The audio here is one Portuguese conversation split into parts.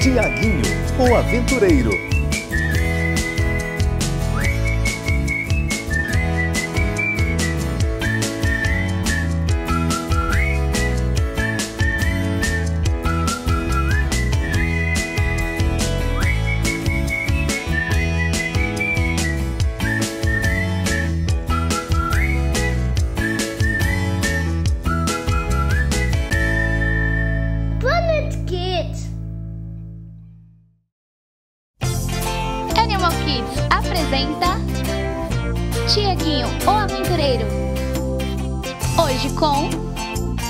Tiaguinho, o aventureiro. Animal Kids apresenta Tiaguinho, o aventureiro. Hoje com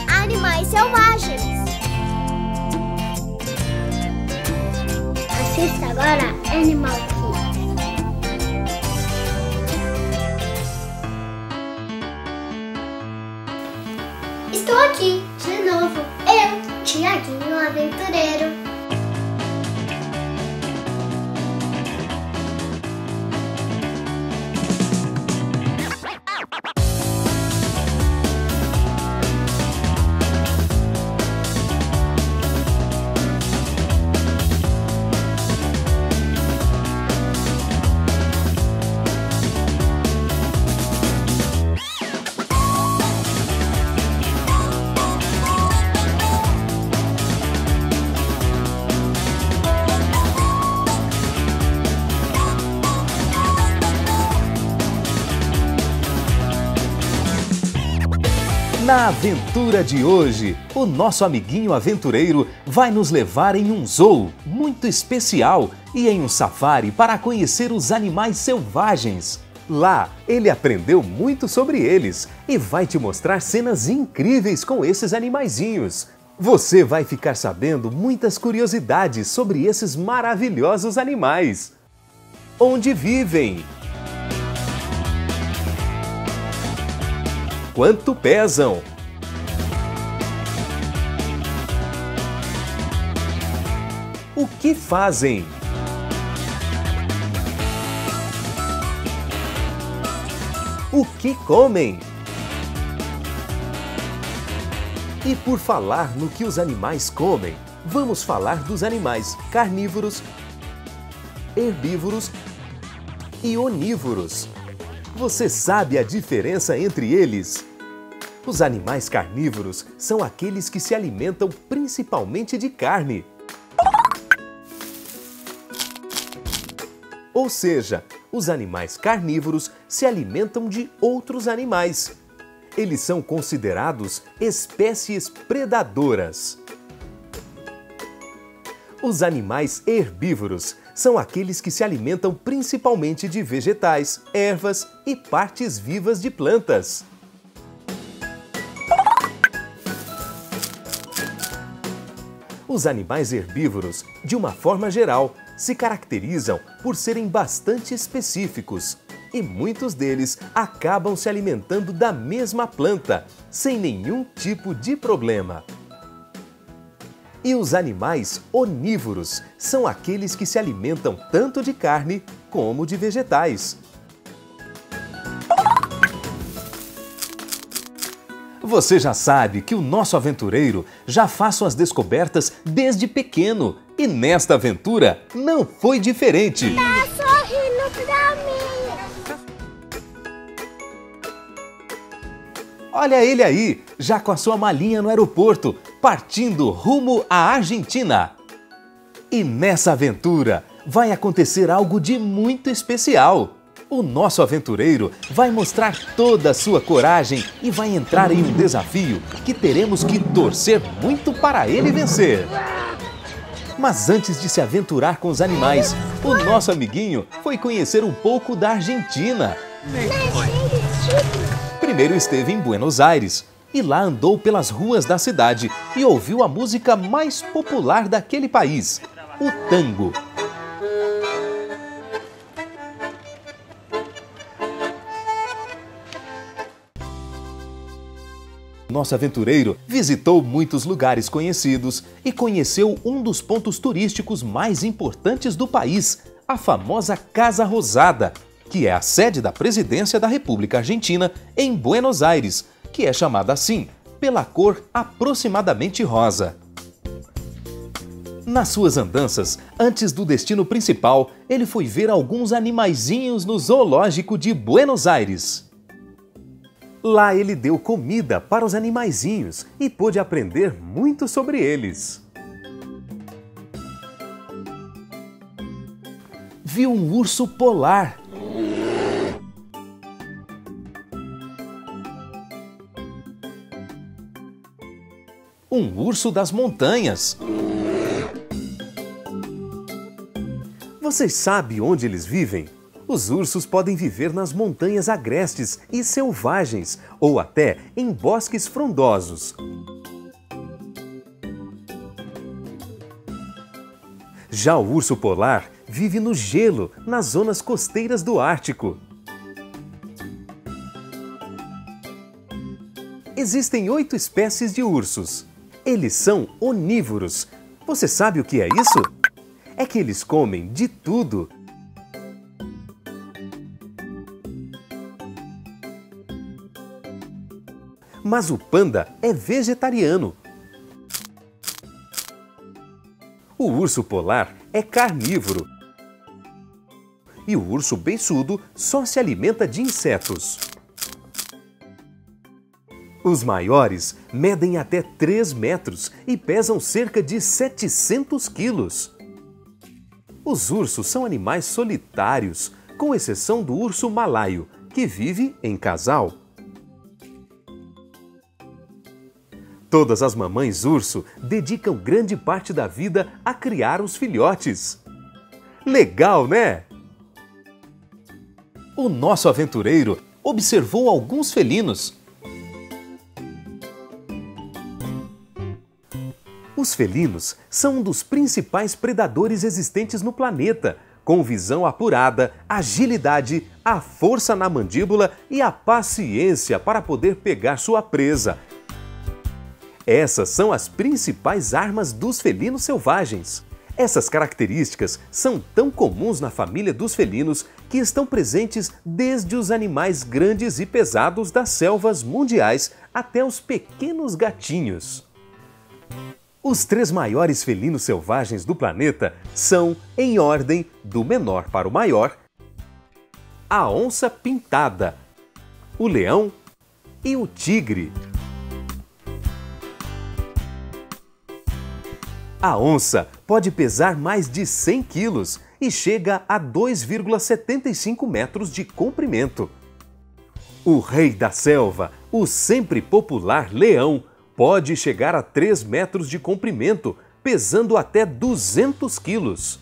Animais selvagens. Assista agora Animal Kids. Estou aqui de novo, eu, Tiaguinho, o aventureiro. Na aventura de hoje, o nosso amiguinho aventureiro vai nos levar em um zoo muito especial e em um safari para conhecer os animais selvagens. Lá, ele aprendeu muito sobre eles e vai te mostrar cenas incríveis com esses animaizinhos. Você vai ficar sabendo muitas curiosidades sobre esses maravilhosos animais. Onde vivem? Quanto pesam? O que fazem? O que comem? E por falar no que os animais comem, vamos falar dos animais carnívoros, herbívoros e onívoros. Você sabe a diferença entre eles? Os animais carnívoros são aqueles que se alimentam principalmente de carne. Ou seja, os animais carnívoros se alimentam de outros animais. Eles são considerados espécies predadoras. Os animais herbívoros são aqueles que se alimentam principalmente de vegetais, ervas e partes vivas de plantas. Os animais herbívoros, de uma forma geral, se caracterizam por serem bastante específicos e muitos deles acabam se alimentando da mesma planta, sem nenhum tipo de problema. E os animais onívoros são aqueles que se alimentam tanto de carne como de vegetais. Você já sabe que o nosso aventureiro já faz suas descobertas desde pequeno e nesta aventura não foi diferente. Tá sorrindo pra mim. Olha ele aí, já com a sua malinha no aeroporto, partindo rumo à Argentina. E nessa aventura vai acontecer algo de muito especial. O nosso aventureiro vai mostrar toda a sua coragem e vai entrar em um desafio que teremos que torcer muito para ele vencer. Mas antes de se aventurar com os animais, o nosso amiguinho foi conhecer um pouco da Argentina. Primeiro esteve em Buenos Aires e lá andou pelas ruas da cidade e ouviu a música mais popular daquele país, o tango. Nosso aventureiro visitou muitos lugares conhecidos e conheceu um dos pontos turísticos mais importantes do país, a famosa Casa Rosada, que é a sede da Presidência da República Argentina em Buenos Aires, que é chamada assim pela cor aproximadamente rosa. Nas suas andanças, antes do destino principal, ele foi ver alguns animaizinhos no zoológico de Buenos Aires. Lá ele deu comida para os animaizinhos e pôde aprender muito sobre eles. Viu um urso polar. Um urso das montanhas. Vocês sabem onde eles vivem? Os ursos podem viver nas montanhas agrestes e selvagens, ou até em bosques frondosos. Já o urso polar vive no gelo, nas zonas costeiras do Ártico. Existem 8 espécies de ursos. Eles são onívoros. Você sabe o que é isso? É que eles comem de tudo. Mas o panda é vegetariano. O urso polar é carnívoro. E o urso beiçudo só se alimenta de insetos. Os maiores medem até 3 metros e pesam cerca de 700 quilos. Os ursos são animais solitários, com exceção do urso malaio, que vive em casal. Todas as mamães urso dedicam grande parte da vida a criar os filhotes. Legal, né? O nosso aventureiro observou alguns felinos. Os felinos são um dos principais predadores existentes no planeta, com visão apurada, agilidade, a força na mandíbula e a paciência para poder pegar sua presa. Essas são as principais armas dos felinos selvagens. Essas características são tão comuns na família dos felinos que estão presentes desde os animais grandes e pesados das selvas mundiais até os pequenos gatinhos. Os 3 maiores felinos selvagens do planeta são, em ordem, do menor para o maior, a onça pintada, o leão e o tigre. A onça pode pesar mais de 100 quilos e chega a 2,75 metros de comprimento. O rei da selva, o sempre popular leão, pode chegar a 3 metros de comprimento, pesando até 200 quilos.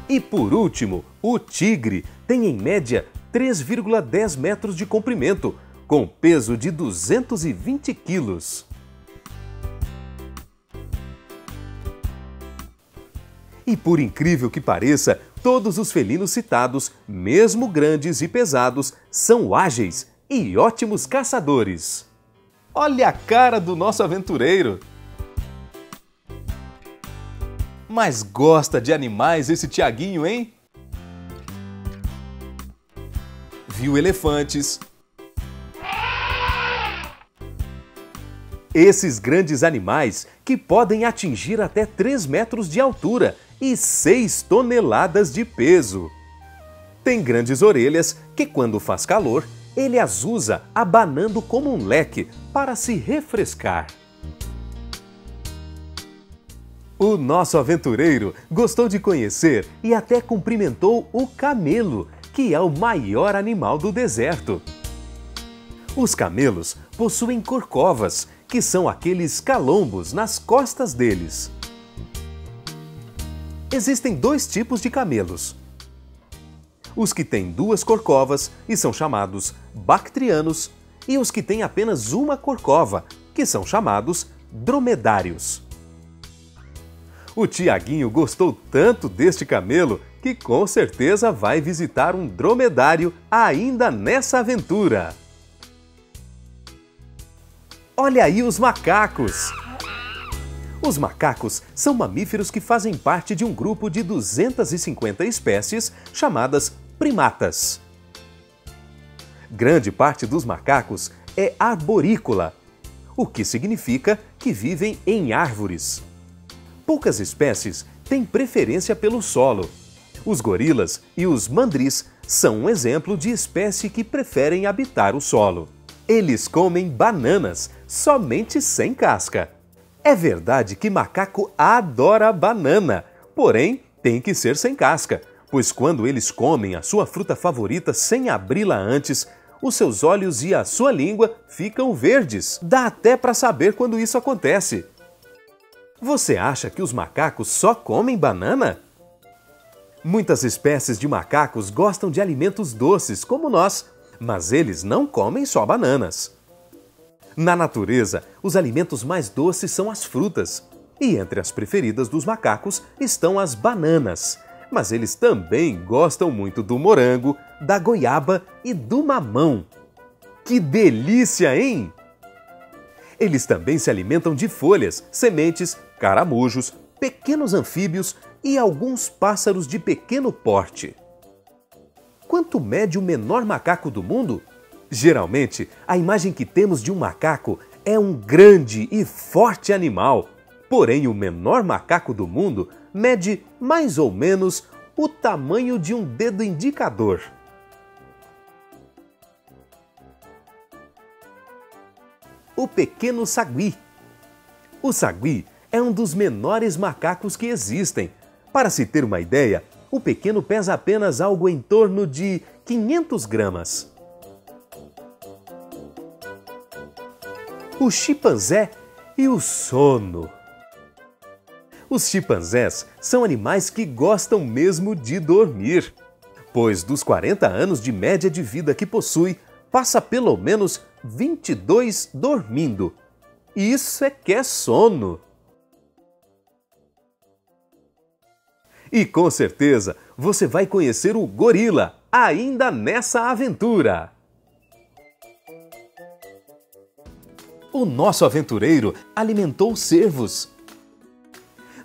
E por último, o tigre tem em média 3,10 metros de comprimento, com peso de 220 quilos. E por incrível que pareça, todos os felinos citados, mesmo grandes e pesados, são ágeis e ótimos caçadores. Olha a cara do nosso aventureiro! Mas gosta de animais esse Tiaguinho, hein? Viu elefantes? Esses grandes animais que podem atingir até 3 metros de altura e 6 toneladas de peso. Tem grandes orelhas que, quando faz calor, ele as usa abanando como um leque para se refrescar. O nosso aventureiro gostou de conhecer e até cumprimentou o camelo, que é o maior animal do deserto. Os camelos possuem corcovas, que são aqueles calombos nas costas deles. Existem 2 tipos de camelos. Os que têm 2 corcovas e são chamados bactrianos, e os que têm apenas uma corcova, que são chamados dromedários. O Tiaguinho gostou tanto deste camelo que com certeza vai visitar um dromedário ainda nessa aventura. Olha aí os macacos! Os macacos são mamíferos que fazem parte de um grupo de 250 espécies chamadas primatas. Grande parte dos macacos é arborícola, o que significa que vivem em árvores. Poucas espécies têm preferência pelo solo. Os gorilas e os mandris são um exemplo de espécie que preferem habitar o solo. Eles comem bananas, somente sem casca. É verdade que macaco adora banana, porém tem que ser sem casca, pois quando eles comem a sua fruta favorita sem abri-la antes, os seus olhos e a sua língua ficam verdes. Dá até para saber quando isso acontece. Você acha que os macacos só comem banana? Muitas espécies de macacos gostam de alimentos doces, como nós, mas eles não comem só bananas. Na natureza, os alimentos mais doces são as frutas, e entre as preferidas dos macacos estão as bananas. Mas eles também gostam muito do morango, da goiaba e do mamão. Que delícia, hein? Eles também se alimentam de folhas, sementes, caramujos, pequenos anfíbios e alguns pássaros de pequeno porte. Quanto mede o menor macaco do mundo? Geralmente, a imagem que temos de um macaco é um grande e forte animal. Porém, o menor macaco do mundo mede mais ou menos o tamanho de um dedo indicador. O pequeno sagui. O sagui é um dos menores macacos que existem. Para se ter uma ideia, o pequeno pesa apenas algo em torno de 500 gramas. O chimpanzé e o sono. Os chimpanzés são animais que gostam mesmo de dormir, pois dos 40 anos de média de vida que possui, passa pelo menos 22 dormindo. Isso é que é sono! E com certeza você vai conhecer o gorila ainda nessa aventura! O nosso aventureiro alimentou cervos.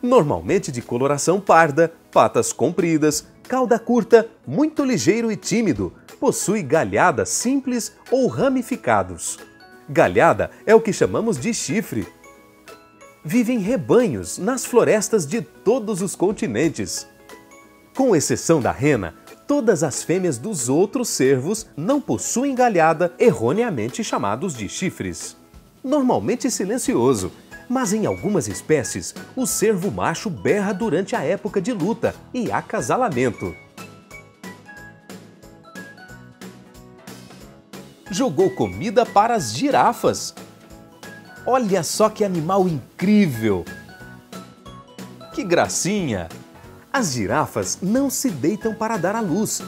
Normalmente de coloração parda, patas compridas, cauda curta, muito ligeiro e tímido, possui galhada simples ou ramificados. Galhada é o que chamamos de chifre. Vive em rebanhos nas florestas de todos os continentes. Com exceção da rena, todas as fêmeas dos outros cervos não possuem galhada, erroneamente chamados de chifres. Normalmente silencioso, mas em algumas espécies, o cervo macho berra durante a época de luta e acasalamento. Jogou comida para as girafas. Olha só que animal incrível! Que gracinha! As girafas não se deitam para dar à luz.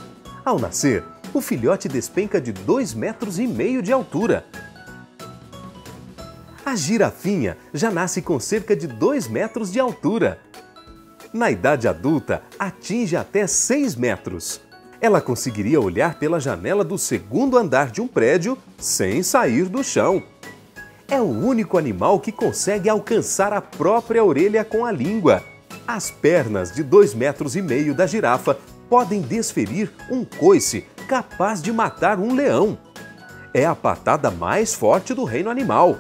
Ao nascer, o filhote despenca de 2,5 metros de altura. A girafinha já nasce com cerca de 2 metros de altura. Na idade adulta, atinge até 6 metros. Ela conseguiria olhar pela janela do segundo andar de um prédio sem sair do chão. É o único animal que consegue alcançar a própria orelha com a língua. As pernas de 2,5 metros da girafa podem desferir um coice capaz de matar um leão. É a patada mais forte do reino animal.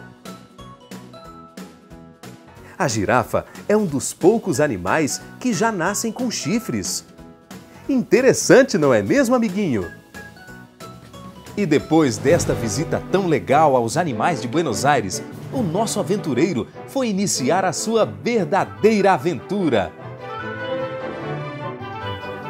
A girafa é um dos poucos animais que já nascem com chifres. Interessante, não é mesmo, amiguinho? E depois desta visita tão legal aos animais de Buenos Aires, o nosso aventureiro foi iniciar a sua verdadeira aventura.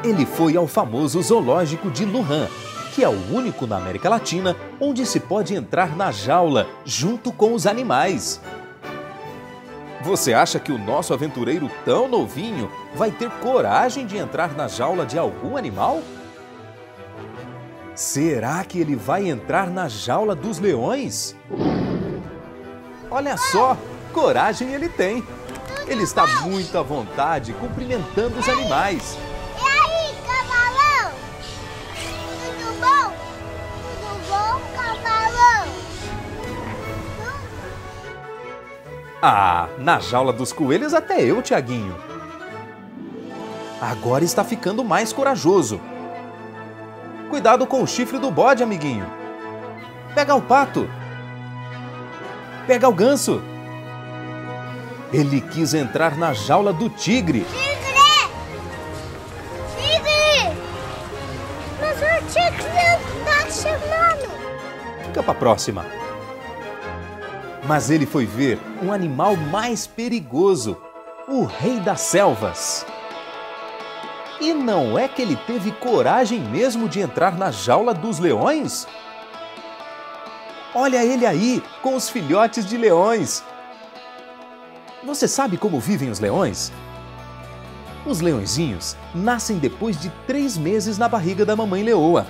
Ele foi ao famoso zoológico de Lujan, que é o único na América Latina onde se pode entrar na jaula junto com os animais. Você acha que o nosso aventureiro tão novinho vai ter coragem de entrar na jaula de algum animal? Será que ele vai entrar na jaula dos leões? Olha só, coragem ele tem. Ele está muito à vontade cumprimentando os animais. E aí, cavalão? Tudo bom? Tudo bom, cavalão? Ah, na jaula dos coelhos até eu, Tiaguinho. Agora está ficando mais corajoso. Cuidado com o chifre do bode, amiguinho. Pega o pato. Pega o ganso. Ele quis entrar na jaula do tigre. Tigre! Tigre! Mas o tigre está chamando. Fica pra próxima. Mas ele foi ver um animal mais perigoso, o rei das selvas. E não é que ele teve coragem mesmo de entrar na jaula dos leões? Olha ele aí, com os filhotes de leões. Você sabe como vivem os leões? Os leõezinhos nascem depois de 3 meses na barriga da mamãe leoa.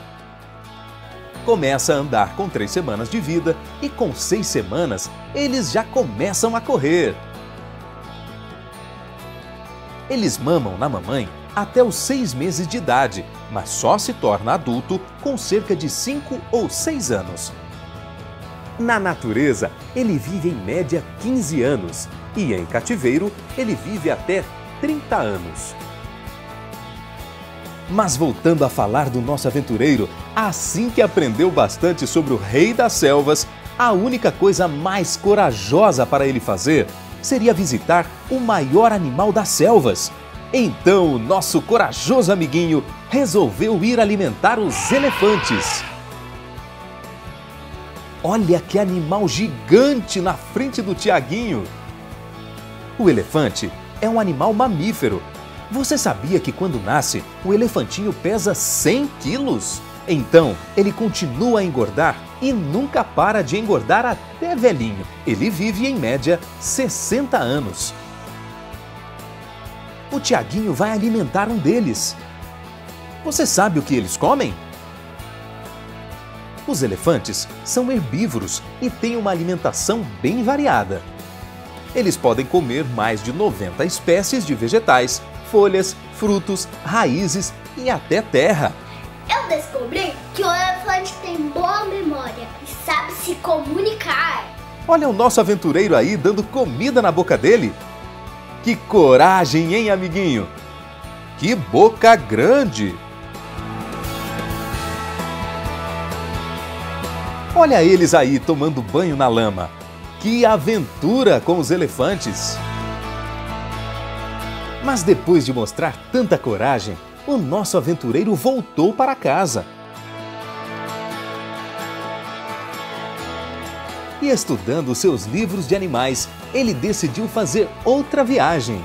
Começa a andar com 3 semanas de vida e com 6 semanas eles já começam a correr. Eles mamam na mamãe até os 6 meses de idade, mas só se torna adulto com cerca de 5 ou 6 anos. Na natureza, ele vive em média 15 anos e em cativeiro ele vive até 30 anos. Mas voltando a falar do nosso aventureiro, assim que aprendeu bastante sobre o rei das selvas, a única coisa mais corajosa para ele fazer seria visitar o maior animal das selvas. Então o nosso corajoso amiguinho resolveu ir alimentar os elefantes. Olha que animal gigante na frente do Tiaguinho! O elefante é um animal mamífero. Você sabia que quando nasce, o elefantinho pesa 100 quilos? Então, ele continua a engordar e nunca para de engordar até velhinho. Ele vive em média 60 anos. O Tiaguinho vai alimentar um deles. Você sabe o que eles comem? Os elefantes são herbívoros e têm uma alimentação bem variada. Eles podem comer mais de 90 espécies de vegetais, folhas, frutos, raízes e até terra. Eu descobri que o elefante tem boa memória e sabe se comunicar. Olha o nosso aventureiro aí dando comida na boca dele. Que coragem, hein, amiguinho? Que boca grande! Olha eles aí tomando banho na lama. Que aventura com os elefantes! Mas depois de mostrar tanta coragem, o nosso aventureiro voltou para casa. E estudando seus livros de animais, ele decidiu fazer outra viagem.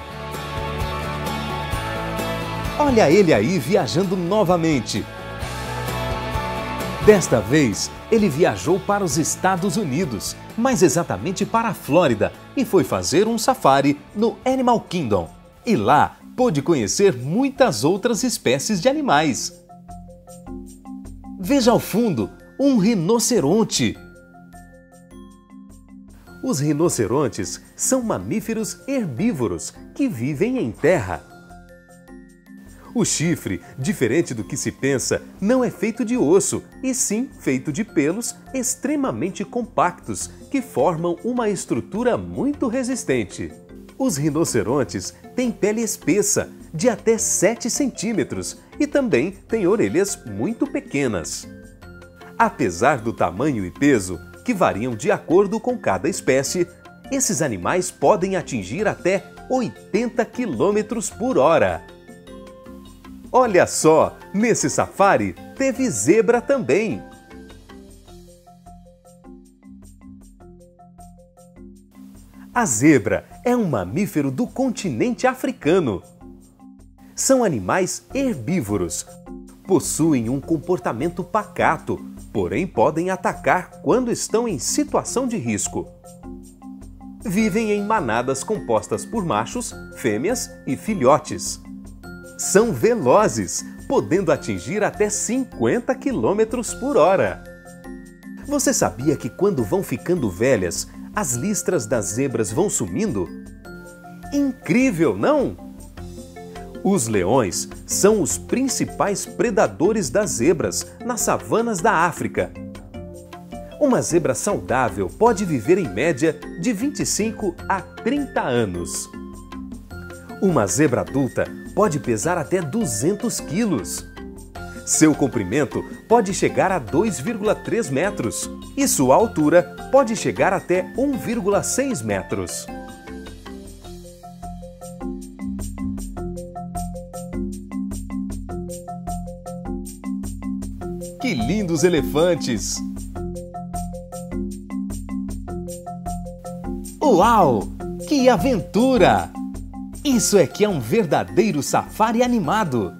Olha ele aí viajando novamente. Desta vez, ele viajou para os Estados Unidos, mais exatamente para a Flórida, e foi fazer um safari no Animal Kingdom. E lá pôde conhecer muitas outras espécies de animais. Veja ao fundo, um rinoceronte. Os rinocerontes são mamíferos herbívoros que vivem em terra. O chifre, diferente do que se pensa, não é feito de osso, e sim feito de pelos extremamente compactos que formam uma estrutura muito resistente. Os rinocerontes têm pele espessa, de até 7 centímetros, e também têm orelhas muito pequenas. Apesar do tamanho e peso, que variam de acordo com cada espécie, esses animais podem atingir até 80 km por hora. Olha só, nesse safari teve zebra também. A zebra é um mamífero do continente africano. São animais herbívoros. Possuem um comportamento pacato, porém podem atacar quando estão em situação de risco. Vivem em manadas compostas por machos, fêmeas e filhotes. São velozes, podendo atingir até 50 km por hora. Você sabia que quando vão ficando velhas, as listras das zebras vão sumindo? Incrível, não? Os leões são os principais predadores das zebras nas savanas da África. Uma zebra saudável pode viver em média de 25 a 30 anos. Uma zebra adulta pode pesar até 200 quilos. Seu comprimento pode chegar a 2,3 metros e sua altura pode chegar até 1,6 metros. que lindos elefantes! Uau! Que aventura! Isso é que é um verdadeiro safari animado!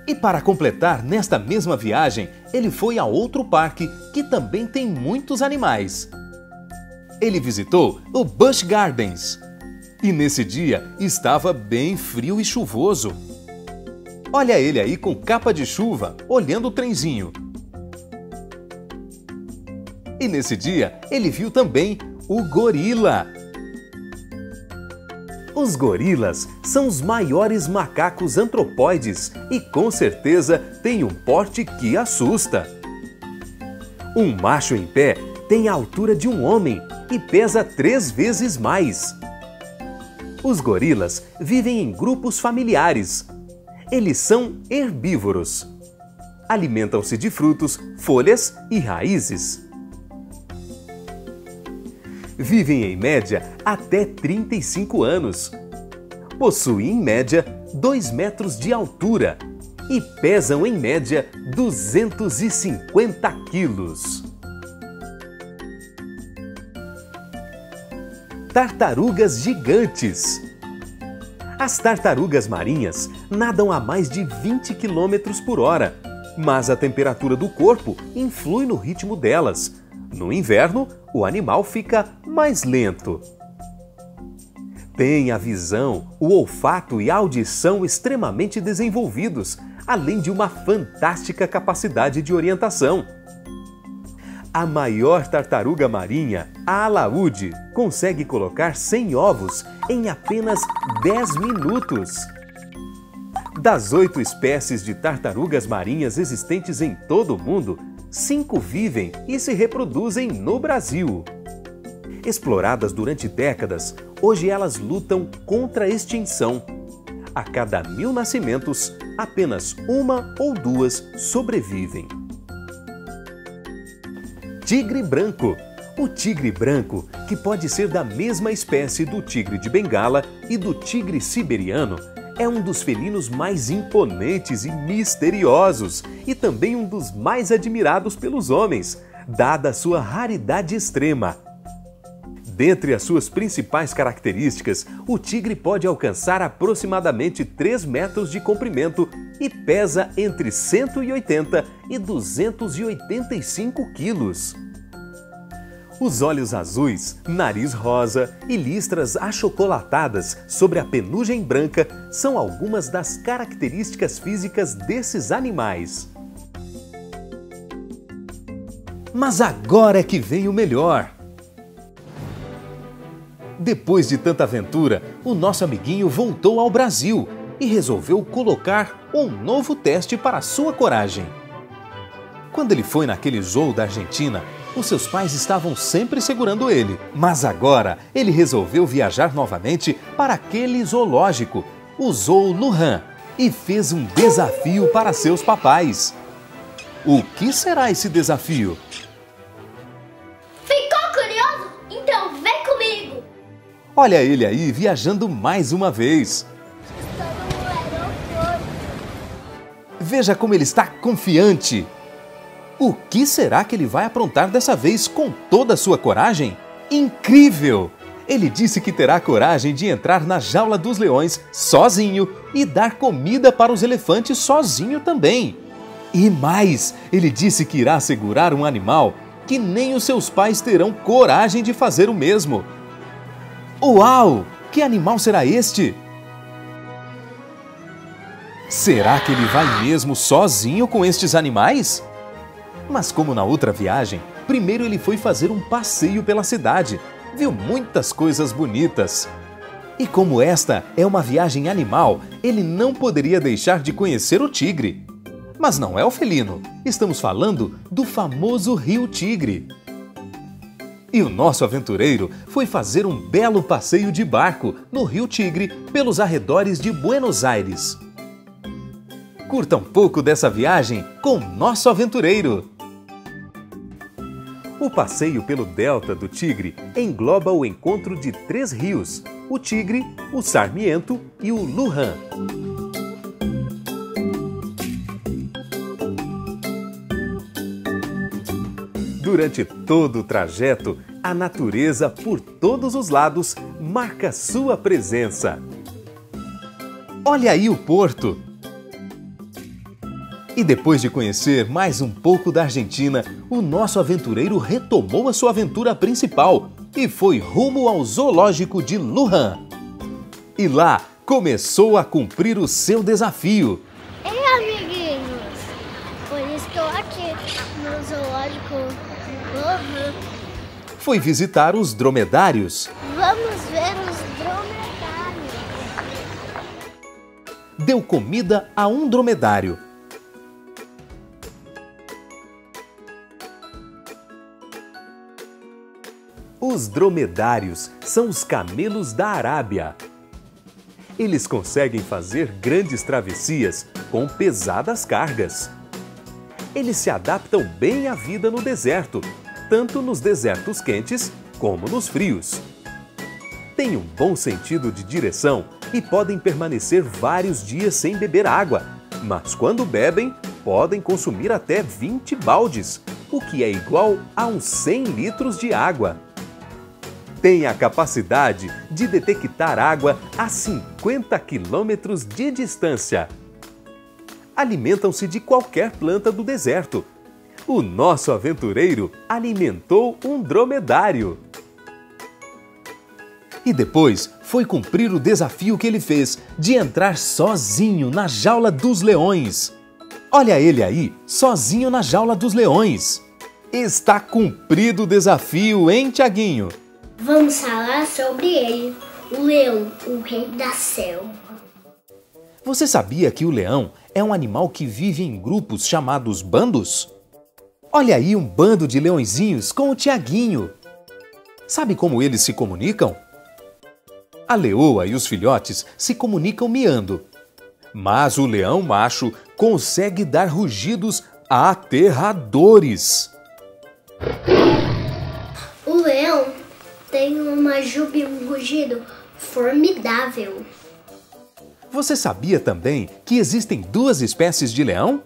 E para completar, nesta mesma viagem, ele foi a outro parque que também tem muitos animais. Ele visitou o Busch Gardens. E nesse dia estava bem frio e chuvoso. Olha ele aí com capa de chuva, olhando o trenzinho. E nesse dia ele viu também o gorila. Os gorilas são os maiores macacos antropóides e com certeza têm um porte que assusta. Um macho em pé tem a altura de um homem e pesa 3 vezes mais. Os gorilas vivem em grupos familiares. Eles são herbívoros. Alimentam-se de frutos, folhas e raízes. Vivem em média até 35 anos. Possuem em média 2 metros de altura e pesam em média 250 quilos. Tartarugas gigantes. As tartarugas marinhas nadam a mais de 20 km por hora, mas a temperatura do corpo influi no ritmo delas. No inverno, o animal fica mais lento. Tem a visão, o olfato e a audição extremamente desenvolvidos, além de uma fantástica capacidade de orientação. A maior tartaruga marinha, a alaúde, consegue colocar 100 ovos em apenas 10 minutos. Das 8 espécies de tartarugas marinhas existentes em todo o mundo, 5 vivem e se reproduzem no Brasil. Exploradas durante décadas, hoje elas lutam contra a extinção. A cada 1000 nascimentos, apenas 1 ou 2 sobrevivem. Tigre branco. O tigre branco, que pode ser da mesma espécie do tigre de Bengala e do tigre siberiano, é um dos felinos mais imponentes e misteriosos e também um dos mais admirados pelos homens, dada a sua raridade extrema. Dentre as suas principais características, o tigre pode alcançar aproximadamente 3 metros de comprimento e pesa entre 180 e 285 quilos. Os olhos azuis, nariz rosa e listras achocolatadas sobre a penugem branca são algumas das características físicas desses animais. Mas agora é que vem o melhor! Depois de tanta aventura, o nosso amiguinho voltou ao Brasil e resolveu colocar um novo teste para a sua coragem. Quando ele foi naquele zoo da Argentina, os seus pais estavam sempre segurando ele. Mas agora ele resolveu viajar novamente para aquele zoológico, o Zoo Lujan, e fez um desafio para seus papais. O que será esse desafio? Ficou curioso? Então vem comigo! Olha ele aí viajando mais uma vez. Veja como ele está confiante. O que será que ele vai aprontar dessa vez com toda a sua coragem? Incrível! Ele disse que terá coragem de entrar na jaula dos leões sozinho e dar comida para os elefantes sozinho também. E mais, ele disse que irá segurar um animal que nem os seus pais terão coragem de fazer o mesmo. Uau! Que animal será este? Será que ele vai mesmo sozinho com estes animais? Mas como na outra viagem, primeiro ele foi fazer um passeio pela cidade, viu muitas coisas bonitas. E como esta é uma viagem animal, ele não poderia deixar de conhecer o tigre. Mas não é o felino, estamos falando do famoso Rio Tigre. E o nosso aventureiro foi fazer um belo passeio de barco no Rio Tigre pelos arredores de Buenos Aires. Curta um pouco dessa viagem com o nosso aventureiro. O passeio pelo Delta do Tigre engloba o encontro de 3 rios, o Tigre, o Sarmiento e o Lujan. Durante todo o trajeto, a natureza por todos os lados marca sua presença. Olha aí o porto! E depois de conhecer mais um pouco da Argentina, o nosso aventureiro retomou a sua aventura principal e foi rumo ao zoológico de Luján. E lá começou a cumprir o seu desafio. Ei, amiguinhos! Hoje estou aqui no zoológico Luján. Foi visitar os dromedários. Vamos ver os dromedários. Deu comida a um dromedário. Os dromedários são os camelos da Arábia. Eles conseguem fazer grandes travessias com pesadas cargas. Eles se adaptam bem à vida no deserto, tanto nos desertos quentes como nos frios. Têm um bom sentido de direção e podem permanecer vários dias sem beber água, mas quando bebem, podem consumir até 20 baldes, o que é igual a uns 100 litros de água. Tem a capacidade de detectar água a 50 quilômetros de distância. Alimentam-se de qualquer planta do deserto. O nosso aventureiro alimentou um dromedário. E depois foi cumprir o desafio que ele fez de entrar sozinho na jaula dos leões. Olha ele aí, sozinho na jaula dos leões. Está cumprido o desafio, hein, Tiaguinho? Vamos falar sobre ele, o leão, o rei da selva. Você sabia que o leão é um animal que vive em grupos chamados bandos? Olha aí um bando de leõezinhos com o Tiaguinho. Sabe como eles se comunicam? A leoa e os filhotes se comunicam miando, mas o leão macho consegue dar rugidos aterradores. O leão tem uma juba e um rugido formidável. Você sabia também que existem duas espécies de leão?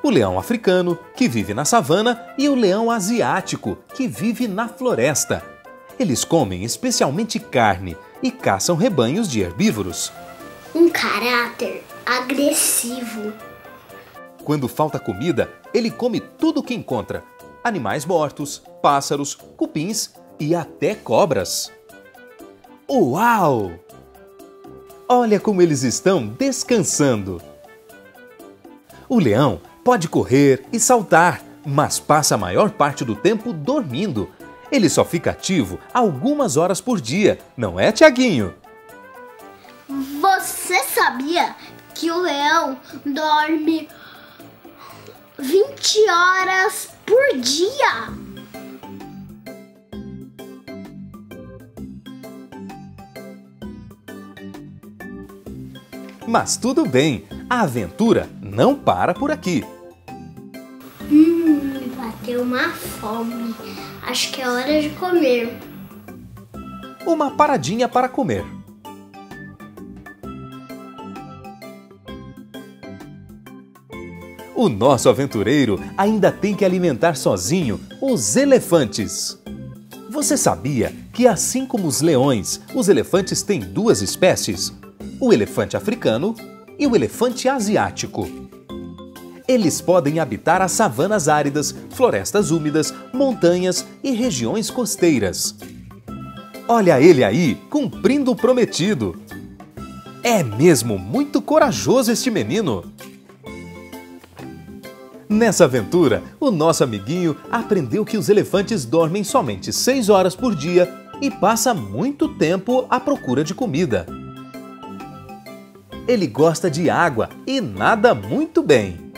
O leão africano, que vive na savana, e o leão asiático, que vive na floresta. Eles comem especialmente carne e caçam rebanhos de herbívoros. Um caráter agressivo. Quando falta comida, ele come tudo o que encontra: animais mortos, pássaros, cupins e até cobras. Uau! Olha como eles estão descansando. O leão pode correr e saltar, mas passa a maior parte do tempo dormindo. Ele só fica ativo algumas horas por dia, não é, Tiaguinho? Você sabia que o leão dorme 20 horas por dia? Mas tudo bem, a aventura não para por aqui. Bateu uma fome. Acho que é hora de comer. Uma paradinha para comer. O nosso aventureiro ainda tem que alimentar sozinho os elefantes. Você sabia que, assim como os leões, os elefantes têm duas espécies? O elefante africano e o elefante asiático. Eles podem habitar as savanas áridas, florestas úmidas, montanhas e regiões costeiras. Olha ele aí, cumprindo o prometido. É mesmo muito corajoso este menino. Nessa aventura, o nosso amiguinho aprendeu que os elefantes dormem somente 6 horas por dia e passa muito tempo à procura de comida. Ele gosta de água e nada muito bem.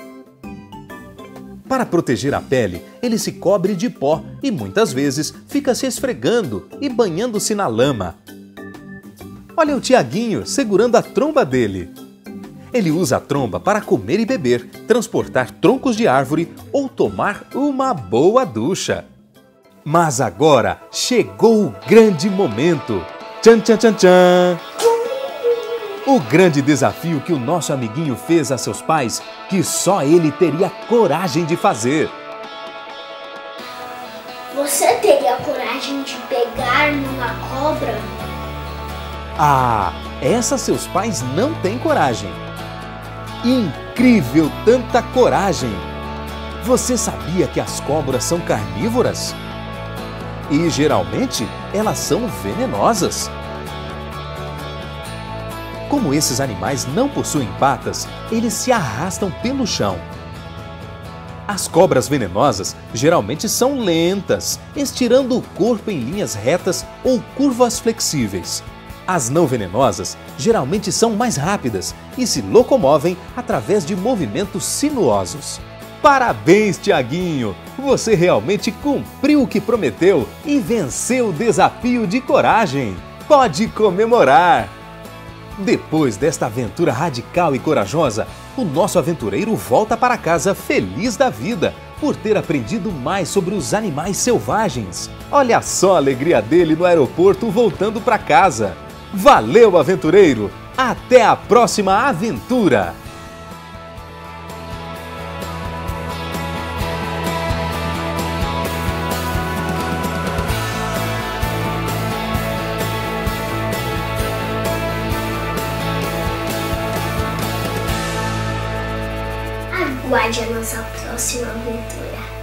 Para proteger a pele, ele se cobre de pó e muitas vezes fica se esfregando e banhando-se na lama. Olha o Tiaguinho segurando a tromba dele. Ele usa a tromba para comer e beber, transportar troncos de árvore ou tomar uma boa ducha. Mas agora chegou o grande momento. Tchan, tchan, tchan, tchan! O grande desafio que o nosso amiguinho fez a seus pais, que só ele teria coragem de fazer. teria coragem de pegar numa cobra? Ah, essa seus pais não têm coragem. Incrível tanta coragem! Você sabia que as cobras são carnívoras? E geralmente elas são venenosas. Como esses animais não possuem patas, eles se arrastam pelo chão. As cobras venenosas geralmente são lentas, estirando o corpo em linhas retas ou curvas flexíveis. As não venenosas geralmente são mais rápidas e se locomovem através de movimentos sinuosos. Parabéns, Tiaguinho! Você realmente cumpriu o que prometeu e venceu o desafio de coragem! Pode comemorar! Depois desta aventura radical e corajosa, o nosso aventureiro volta para casa feliz da vida por ter aprendido mais sobre os animais selvagens. Olha só a alegria dele no aeroporto voltando para casa! Valeu, aventureiro! Até a próxima aventura! Aguarde a nossa próxima aventura.